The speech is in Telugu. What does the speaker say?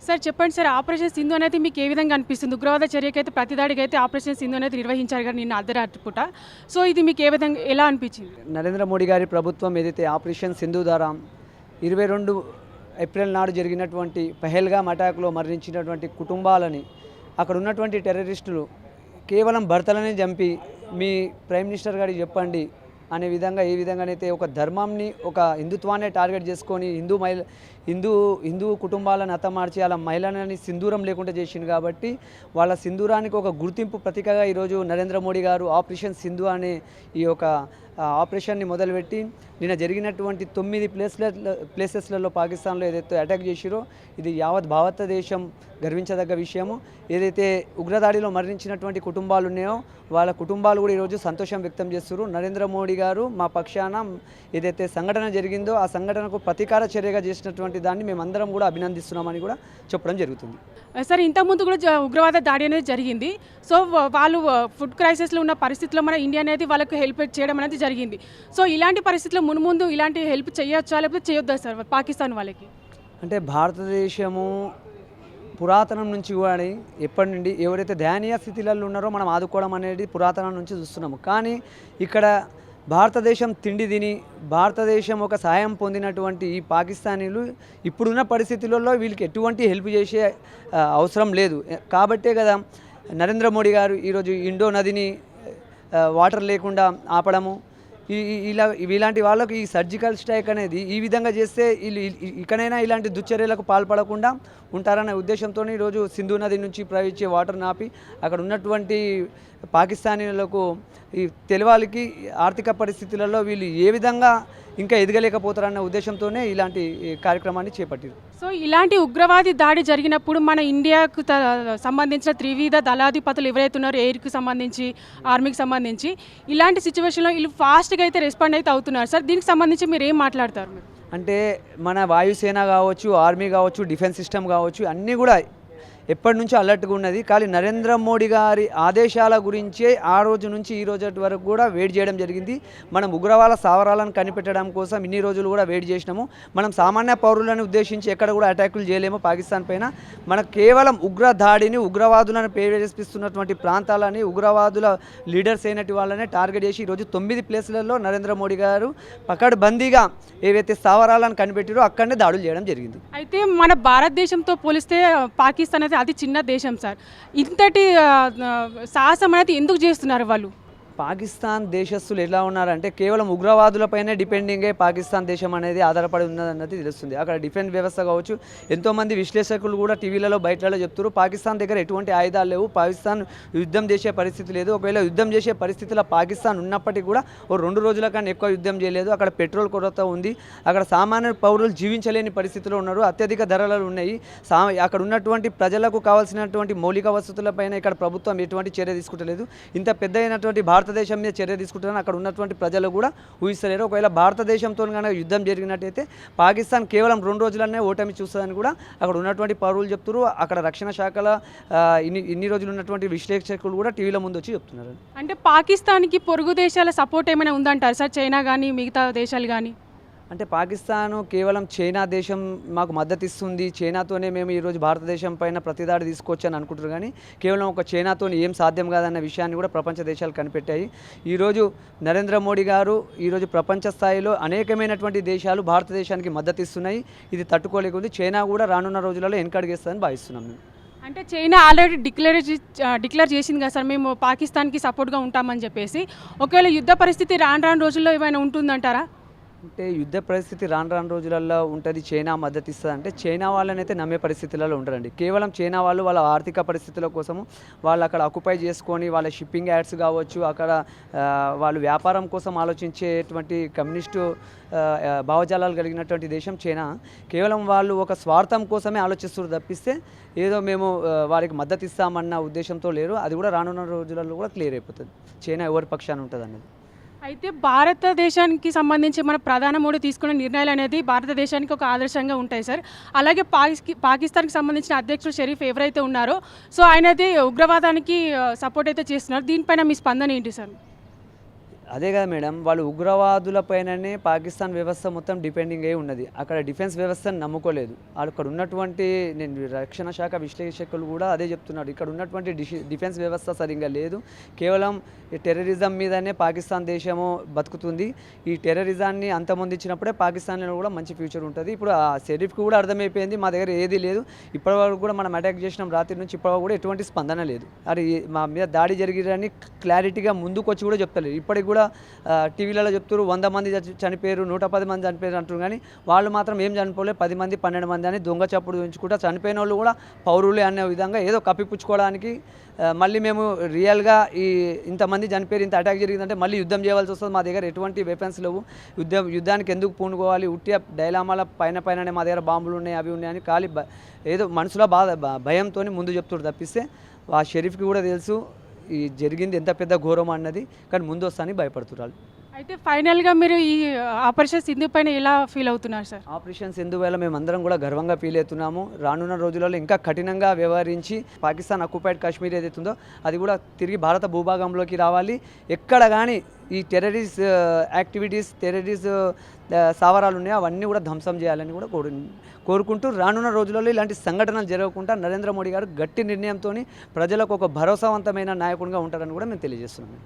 సార్ చెప్పండి సార్, ఆపరేషన్ సింధు అనేది మీకు ఏ విధంగా అనిపిస్తుంది? ఉగ్రవాద చర్యకైతే ప్రతిదాడికి అయితే ఆపరేషన్ సింధు అనేది నిర్వహించారు కానీ నిన్న అర్ధరాత్రి పూట. సో ఇది మీకు ఏ విధంగా ఎలా అనిపించింది? నరేంద్ర మోడీ గారి ప్రభుత్వం ఏదైతే ఆపరేషన్ సింధు ద్వారా 22 ఏప్రిల్ నాడు జరిగినటువంటి పహల్గామ్ అటాక్లో మరణించినటువంటి కుటుంబాలని అక్కడ ఉన్నటువంటి టెర్రరిస్టులు కేవలం భర్తలనే చంపి మీ ప్రైమ్ మినిస్టర్ గారికి చెప్పండి అనే విధంగా ఏ విధంగానైతే ఒక ధర్మంని ఒక హిందుత్వాన్ని టార్గెట్ చేసుకొని హిందూ కుటుంబాలను హతమార్చి అలా మహిళలని సింధూరం లేకుండా చేసింది కాబట్టి వాళ్ళ సింధూరానికి ఒక గుర్తింపు ప్రతీకగా ఈరోజు నరేంద్ర మోడీ గారు ఆపరేషన్ సింధు అనే ఈ యొక్క ఆపరేషన్ని మొదలుపెట్టి నిన్న జరిగినటువంటి 9 ప్లేసెస్లలో పాకిస్తాన్లో ఏదైతే అటాక్ చేసిరో ఇది యావత్ భారతదేశం గర్వించదగ్గ విషయము. ఏదైతే ఉగ్రదాడిలో మరణించినటువంటి కుటుంబాలు ఉన్నాయో వాళ్ళ కుటుంబాలు కూడా ఈరోజు సంతోషం వ్యక్తం చేస్తున్నారు. నరేంద్ర మోడీ గారు మా పక్షాన ఏదైతే సంఘటన జరిగిందో ఆ సంఘటనకు ప్రతీకార చర్యగా చేసినటువంటి దాన్ని మేమందరం కూడా అభినందిస్తున్నామని కూడా చెప్పడం జరుగుతుంది. సార్ ఇంతకుముందు కూడా ఉగ్రవాద దాడి అనేది జరిగింది. సో వాళ్ళు ఫుడ్ క్రైసిస్లో ఉన్న పరిస్థితిలో మన ఇండియా అనేది వాళ్ళకి హెల్ప్ చేయడం అనేది జరిగింది. సో ఇలాంటి పరిస్థితుల్లో మున్ముందు ఇలాంటి హెల్ప్ చేయొచ్చా లేకపోతే చేయొద్దా సార్ పాకిస్తాన్ వాళ్ళకి? అంటే భారతదేశము పురాతనం నుంచి కూడా ఎప్పటి నుండి ఎవరైతే దయనీయ స్థితిలలో ఉన్నారో మనం ఆదుకోవడం అనేది పురాతనం నుంచి చూస్తున్నాము. కానీ ఇక్కడ భారతదేశం తిండి తిని భారతదేశం ఒక సహాయం పొందినటువంటి ఈ పాకిస్తానీలు ఇప్పుడున్న పరిస్థితులలో వీళ్ళకి ఎటువంటి హెల్ప్ చేసే అవసరం లేదు. కాబట్టే కదా నరేంద్ర మోడీ గారు ఈరోజు ఇండో నదిని వాటర్ లేకుండా ఆపడము, ఇలాంటి వాళ్ళకు ఈ సర్జికల్ స్ట్రైక్ అనేది ఈ విధంగా చేస్తే వీళ్ళు ఇకనైనా ఇలాంటి దుశ్చర్యలకు పాల్పడకుండా ఉంటారనే ఉద్దేశంతో ఈరోజు సింధు నది నుంచి ప్రవహించే వాటర్ని ఆపి అక్కడ ఉన్నటువంటి పాకిస్తానీలకు ఈ తెలుగుకి ఆర్థిక పరిస్థితులలో వీళ్ళు ఏ విధంగా ఇంకా ఎదగలేకపోతారన్న ఉద్దేశంతోనే ఇలాంటి కార్యక్రమాన్ని చేపట్టారు. సో ఇలాంటి ఉగ్రవాది దాడి జరిగినప్పుడు మన ఇండియాకు సంబంధించిన త్రివిధ దళాధిపతులు ఎవరైతే ఉన్నారో ఎయిర్కి సంబంధించి ఆర్మీకి సంబంధించి ఇలాంటి సిచ్యువేషన్లో వీళ్ళు ఫాస్ట్గా అయితే రెస్పాండ్ అయితే అవుతున్నారు సార్. దీనికి సంబంధించి మీరు ఏం మాట్లాడతారు? మీరు అంటే మన వాయుసేన కావచ్చు, ఆర్మీ కావచ్చు, డిఫెన్స్ సిస్టమ్ కావచ్చు అన్నీ కూడా ఎప్పటి నుంచో అలర్ట్గా ఉన్నది. కానీ నరేంద్ర మోడీ గారి ఆదేశాల గురించే ఆ రోజు నుంచి ఈ రోజు వరకు కూడా వెయిట్ చేయడం జరిగింది. మనం ఉగ్రవాద స్థావరాలను కనిపెట్టడం కోసం ఇన్ని రోజులు కూడా వెయిట్ చేసినాము. మనం సామాన్య పౌరులను ఉద్దేశించి ఎక్కడ కూడా అటాకులు చేయలేము పాకిస్తాన్ పైన. మనకు కేవలం ఉగ్ర దాడిని ఉగ్రవాదులను ప్రేరేపిస్తున్నటువంటి ప్రాంతాలని ఉగ్రవాదుల లీడర్స్ అయినటువంటి వాళ్ళనే టార్గెట్ చేసి ఈరోజు 9 ప్లేసులలో నరేంద్ర మోడీ గారు పకడ్బందీగా ఏవైతే స్థావరాలను కనిపెట్టారో అక్కడనే దాడులు చేయడం జరిగింది. అయితే మన భారతదేశంతో పోలిస్తే పాకిస్తాన్ అయితే అతి చిన్న దేశం సార్. ఇంతటి సాహసం అనేది ఎందుకు చేస్తున్నారు వాళ్ళు? పాకిస్తాన్ దేశస్తులు ఎలా ఉన్నారంటే కేవలం ఉగ్రవాదులపైనే డిపెండింగ్ అయ్యి పాకిస్తాన్ దేశం అనేది ఆధారపడి ఉన్నదన్నది తెలుస్తుంది. అక్కడ డిఫెన్స్ వ్యవస్థ కావచ్చు, ఎంతోమంది విశ్లేషకులు కూడా టీవీలలో బయటలో చెప్తారు పాకిస్తాన్ దగ్గర ఎటువంటి ఆయుధాలు లేవు, పాకిస్తాన్ యుద్ధం చేసే పరిస్థితి లేదు. ఒకవేళ యుద్ధం చేసే పరిస్థితిలో పాకిస్తాన్ ఉన్నప్పటికీ కూడా 2 రోజుల కన్నా ఎక్కువ యుద్ధం చేయలేదు. అక్కడ పెట్రోల్ కొరత ఉంది, అక్కడ సామాన్య పౌరులు జీవించలేని పరిస్థితిలో ఉన్నారు, అత్యధిక ధరలు ఉన్నాయి. అక్కడ ఉన్నటువంటి ప్రజలకు కావాల్సినటువంటి మౌలిక వసతులపైన ఇక్కడ ప్రభుత్వం ఎటువంటి చర్య తీసుకుంటలేదు. ఇంత పెద్ద అయినటువంటి భారతదేశం మీద చర్య తీసుకుంటారని అక్కడ ఉన్నటువంటి ప్రజలు కూడా ఊహిస్తలేరు. ఒకవేళ భారతదేశంతో కనుక యుద్ధం జరిగినట్టయితే పాకిస్తాన్ కేవలం 2 రోజులనే ఓటమి చూస్తుందని కూడా అక్కడ ఉన్నటువంటి పౌరులు చెప్తున్నారు. అక్కడ రక్షణ శాఖల ఇన్ని రోజులు ఉన్నటువంటి విశ్లేషకులు కూడా టీవీల ముందు వచ్చి చెప్తున్నారు. అంటే పాకిస్తాన్కి పొరుగు దేశాల సపోర్ట్ ఏమైనా ఉందంటారు సార్? చైనా కానీ మిగతా దేశాలు కానీ? అంటే పాకిస్తాను కేవలం చైనా దేశం మాకు మద్దతు ఇస్తుంది, చైనాతోనే మేము ఈరోజు భారతదేశం పైన ప్రతిదాడి తీసుకోవచ్చు అని అనుకుంటారు. కానీ కేవలం ఒక చైనాతో ఏం సాధ్యం కాదన్న విషయాన్ని కూడా ప్రపంచ దేశాలు కనిపెట్టాయి. ఈరోజు నరేంద్ర మోడీ గారు ఈరోజు ప్రపంచ స్థాయిలో అనేకమైనటువంటి దేశాలు భారతదేశానికి మద్దతు ఇస్తున్నాయి. ఇది తట్టుకోలేకుంది. చైనా కూడా రానున్న రోజులలో వెనకడుగేస్తుందని భావిస్తున్నాం మేము. అంటే చైనా ఆల్రెడీ డిక్లేర్ చేసింది కదా సార్, మేము పాకిస్తాన్కి సపోర్ట్గా ఉంటామని చెప్పేసి. ఒకవేళ యుద్ధ పరిస్థితి రాను రోజుల్లో ఏమైనా ఉంటుందంటారా? అంటే యుద్ధ పరిస్థితి రాను రోజులలో ఉంటుంది, చైనా మద్దతు ఇస్తుంది అంటే చైనా వాళ్ళనైతే నమ్మే పరిస్థితులలో ఉండరండి. కేవలం చైనా వాళ్ళు వాళ్ళ ఆర్థిక పరిస్థితుల కోసము వాళ్ళు అక్కడ ఆక్యుపై చేసుకొని వాళ్ళ షిప్పింగ్ యాడ్స్ కావచ్చు, అక్కడ వాళ్ళు వ్యాపారం కోసం ఆలోచించేటువంటి కమ్యూనిస్టు భావజాలాలు కలిగినటువంటి దేశం చైనా. కేవలం వాళ్ళు ఒక స్వార్థం కోసమే ఆలోచిస్తారు తప్పిస్తే ఏదో మేము వారికి మద్దతు ఇస్తామన్న ఉద్దేశంతో లేరు. అది కూడా రానున్న రోజులలో కూడా క్లియర్ అయిపోతుంది చైనా ఎవరి పక్షాన ఉంటుంది అన్నది. అయితే భారతదేశానికి సంబంధించి మన ప్రధాని మోడీ తీసుకున్న నిర్ణయాలు అనేది భారతదేశానికి ఒక ఆదర్శంగా ఉంటాయి సార్. అలాగే పాకిస్తాన్కి సంబంధించిన అధ్యక్షుడు షరీఫ్ ఎవరైతే ఉన్నారో సో ఆయన అయితే ఉగ్రవాదానికి సపోర్ట్ అయితే చేస్తున్నారు. దీనిపైన మీ స్పందన ఏంటి సార్? అదే కదా మేడం, వాళ్ళు ఉగ్రవాదులపైననే పాకిస్తాన్ వ్యవస్థ మొత్తం డిపెండింగ్ అయి ఉన్నది. అక్కడ డిఫెన్స్ వ్యవస్థను నమ్ముకోలేదు. అక్కడ ఉన్నటువంటి నేను రక్షణ శాఖ విశ్లేషకులు కూడా అదే చెప్తున్నారు. ఇక్కడ ఉన్నటువంటి డిఫెన్స్ వ్యవస్థ సరిగ్గా లేదు. కేవలం ఈ టెర్రరిజం మీదనే పాకిస్తాన్ దేశము బతుకుతుంది. ఈ టెర్రరిజాన్ని అంతమొందించినప్పుడే పాకిస్తాన్లో కూడా మంచి ఫ్యూచర్ ఉంటుంది. ఇప్పుడు ఆ షరీఫ్కి కూడా అర్థమైపోయింది, మా దగ్గర ఏది లేదు, ఇప్పటివరకు కూడా మనం అటాక్ చేసినాం రాత్రి నుంచి ఇప్పటివరకు కూడా ఎటువంటి స్పందన లేదు. అది మా మీద దాడి జరిగిరని క్లారిటీగా ముందుకు వచ్చి కూడా చెప్తలేదు. ఇప్పటికి కూడా టీవీలలో చెప్తారు 100 మంది చనిపోయారు, 110 మంది చనిపోయారు అంటారు. కానీ వాళ్ళు మాత్రం ఏం చనిపోలేదు, 10 మంది 12 మంది అని దొంగ చప్పుడు ఉంచుకుంటా చనిపోయిన వాళ్ళు కూడా పౌరులే అనే విధంగా ఏదో కప్పిపుచ్చుకోవడానికి మళ్ళీ మేము రియల్గా ఇంతమంది చనిపోయారు, ఇంత అటాక్ జరిగిందంటే మళ్ళీ యుద్ధం చేయవలసి వస్తుంది. మా దగ్గర ఎటువంటి వెపన్స్ లేవు, యుద్ధానికి ఎందుకు పూనుకోవాలి, ఉట్టిగా డైలామాల పైననే మా దగ్గర బాంబులు ఉన్నాయి అవి ఉన్నాయని ఖాళీ ఏదో మనసులో భయంతో ముందు చెప్తాడు తప్పిస్తే ఆ షరీఫ్కి కూడా తెలుసు ఈ జరిగింది ఎంత పెద్ద ఘోరం అన్నది. కానీ ముందు వస్తానికి భయపడుతున్నారు. అయితే ఫైనల్గా మీరు ఈ ఆపరేషన్ సింధు పైన ఎలా ఫీల్ అవుతున్నారు సార్? ఆపరేషన్ సింధు వల్ల మేమందరం కూడా గర్వంగా ఫీల్ అవుతున్నాము. రానున్న రోజులలో ఇంకా కఠినంగా వ్యవహరించి పాకిస్తాన్ అక్యుపైడ్ కాశ్మీర్ ఏదైతుందో అది కూడా తిరిగి భారత భూభాగంలోకి రావాలి. ఎక్కడ కానీ ఈ టెర్రరిస్ట్ యాక్టివిటీస్, టెర్రరిస్ట్ స్థావరాలు ఉన్నాయో అవన్నీ కూడా ధ్వంసం చేయాలని కూడా కోరుకుంటూ రానున్న రోజులలో ఇలాంటి సంఘటనలు జరగకుండా నరేంద్ర మోడీ గారు గట్టి నిర్ణయంతో ప్రజలకు ఒక భరోసావంతమైన నాయకుడిగా ఉంటారని కూడా మేము తెలియజేస్తున్నాం.